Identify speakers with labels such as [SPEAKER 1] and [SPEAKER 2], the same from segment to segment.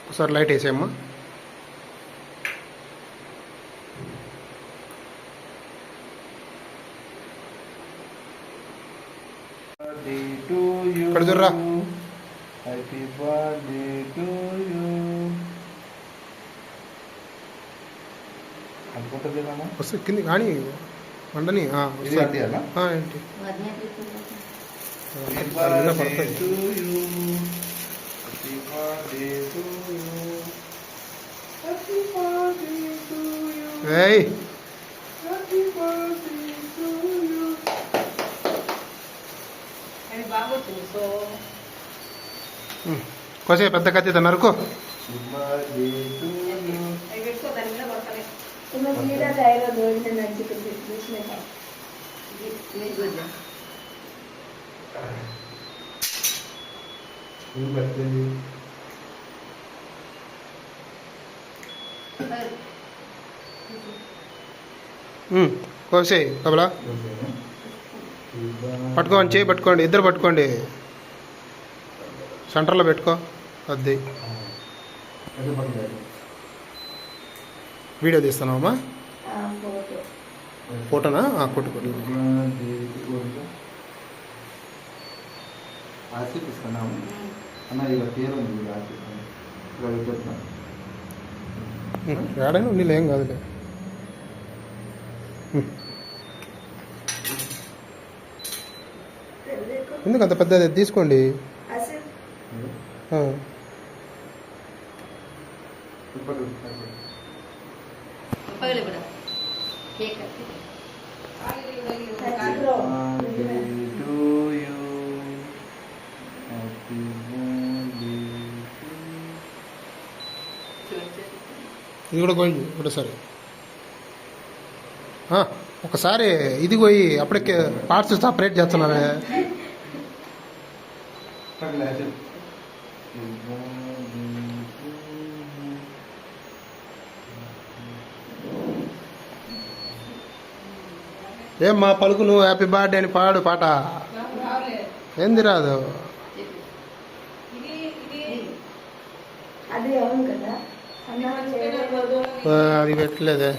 [SPEAKER 1] ఒకసారి లైట్ వేసేయమ్మా. ఇక్కడ చూడరా.
[SPEAKER 2] హ్యాపీ బర్త్డే టు యూ అనుకుంటుందేమో.
[SPEAKER 1] వస్తుంది కింది కానీ వండని ఏంటి కొంచెం పెద్ద కత్తి నరుకో. కోసేయి కబలా. పట్టుకోండి, చేయి పట్టుకోండి, ఇద్దరు పట్టుకోండి, సెంటర్లో పెట్టుకో. అది వీడియో తీస్తున్నావమ్మా? ఫోటోనా? కొట్టుకోండి. ఏడైనా నీళ్ళు ఏం కాదులే. ఎందుకు అంత పెద్దది తీసుకోండి. ఇది కూడా పోయింది ఒకటేసారి. ఒకసారి ఇది పోయి అప్పటికే పార్ట్స్ సపరేట్ చేస్తున్నావే. ఏమ్మా పలుకు నువ్వు హ్యాపీ బర్త్డే అని పాడు పాట. ఏంది రాదు? అది పెట్టలేదే.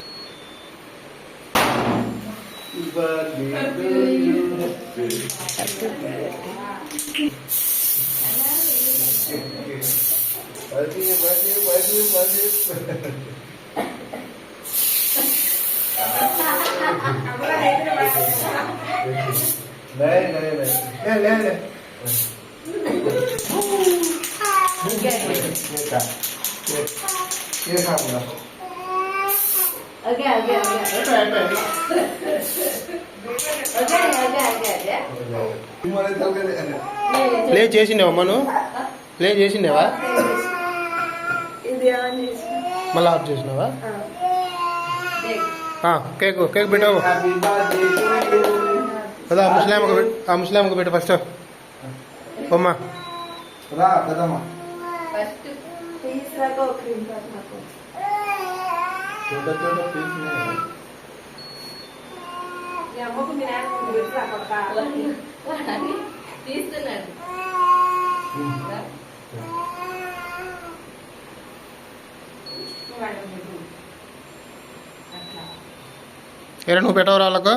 [SPEAKER 1] ప్లే చేసిండేవమ్మా? నువ్వు ప్లే చేసిండేవా? మళ్ళీ ఆఫ్ చేసినావా? కేక్ కేక్ పెట్టావు కదా. ఆ ముస్లాంకి పెట్టు ఫస్ట్. అమ్మా ఏరా నువ్వు పెట్టవరా వాళ్ళకు?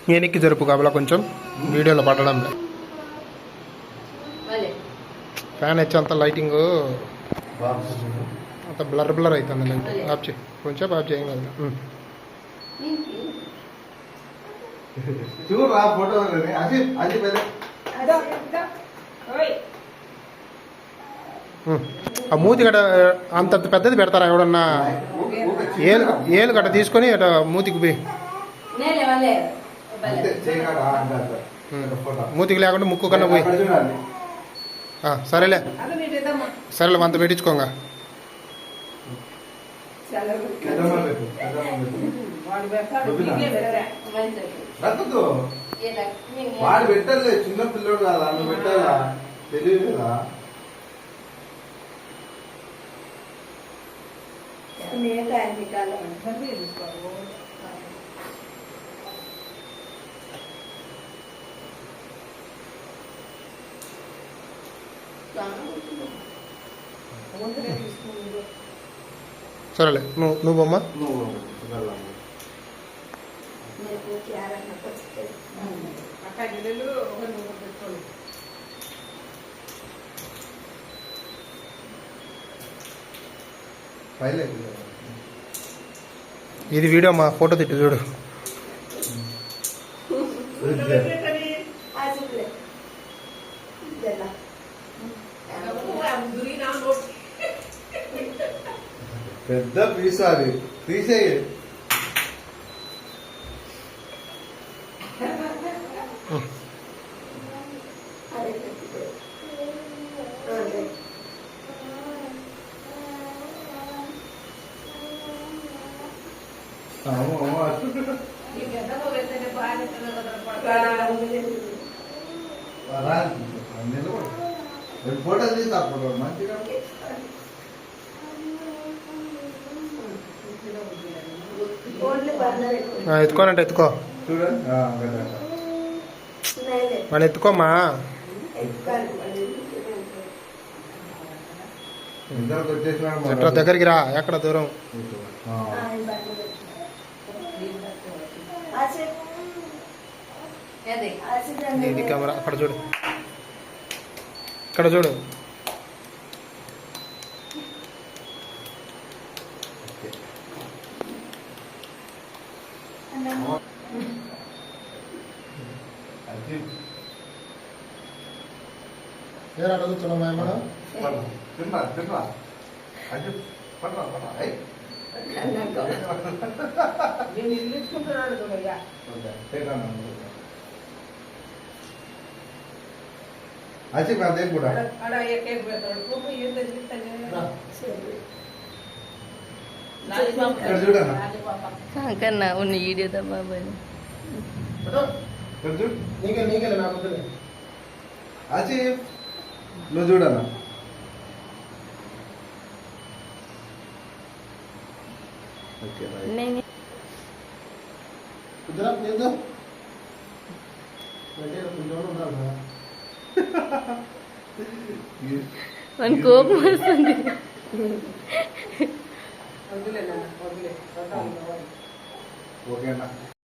[SPEAKER 1] వెనక్కి జరుపు కాబలా కొంచెం వీడియోలో పట్టడం. ఫ్యాన్ వచ్చి అంత లైటింగ్ అంత బ్లర్ బ్లర్ అవుతుంది. లైట్ ఆఫ్ చేయి, కొంచెం ఆఫ్ చేయం కదా. ఆ మూతి గట అంత పెద్దది పెడతారా ఎవడన్నా? ఏలు గట్ట తీసుకొని అట మూతికి పోయి మూతికి లేకుండా ముక్కు కన్నా పోయి సరేలే
[SPEAKER 3] అది నీటిద్దామా
[SPEAKER 1] సరేలే అంత పెట్టించుకోంగా
[SPEAKER 2] పెద్దమ్మ పెట్టు, పెద్దమ్మ పెట్టు.
[SPEAKER 3] వాడు పెడతాడు
[SPEAKER 2] వద్దునా?
[SPEAKER 3] నీకే పెట్టరా
[SPEAKER 2] రక్కదు. వాడు పెట్టలే, చిన్న పిల్లోడు కదా, నువ్వు పెట్టాలా తెలియదు కదా.
[SPEAKER 1] సరేలే నువ్వు బొమ్మ
[SPEAKER 2] నువ్వు వెళ్ళాము.
[SPEAKER 3] అక్క గిన్నెలు ఒక నువ్వు పెట్టుకోండి
[SPEAKER 2] పైలే
[SPEAKER 1] ఇది వీడియో మా ఫోటో తిట్టు చూడు
[SPEAKER 2] పెద్ద పీస్ అది తీసేయి. ఫోటో తీసి అప్పుడు మంచిగా
[SPEAKER 1] ఎత్తుకోనంటే ఎత్తుకో
[SPEAKER 2] చూడండి.
[SPEAKER 1] మన ఎత్తుకోమా
[SPEAKER 2] ఇద్దరికి వచ్చేసినాడు
[SPEAKER 1] ఎట్లా దగ్గరికి రా ఎక్కడ దూరం ఇది కెమెరా అక్కడ చూడు ఇక్కడ చూడు ఏరా అడుగుతున్నాం మేడం
[SPEAKER 2] తిన్నా తిన్నా అది పట్రా పట్రా
[SPEAKER 3] నేను ఇల్లు ఇచ్చుకుంటున్నాడు చూడయ్యా
[SPEAKER 2] అచ్చి అదే కూడా
[SPEAKER 3] అడ కేక్ పెడతాడు కోపం ఏం తెలిపిస్తాను
[SPEAKER 2] ఇక్కడ చూడన్నా
[SPEAKER 4] కన్నా ఉన్న వీడియోదా బాబాయ్
[SPEAKER 2] ఇక్కడ చూడు
[SPEAKER 1] నీకే నాకు వద్దులే.
[SPEAKER 2] అచ్చి నువ్వు చూడన్నా ఓకే
[SPEAKER 4] నేను
[SPEAKER 1] కుదరా లేదు కొంచెం ఉండాలి కదా.
[SPEAKER 4] మన కోపం వస్తుంది
[SPEAKER 3] వద్దులే నాన్న వద్దులే
[SPEAKER 2] ఓకేనా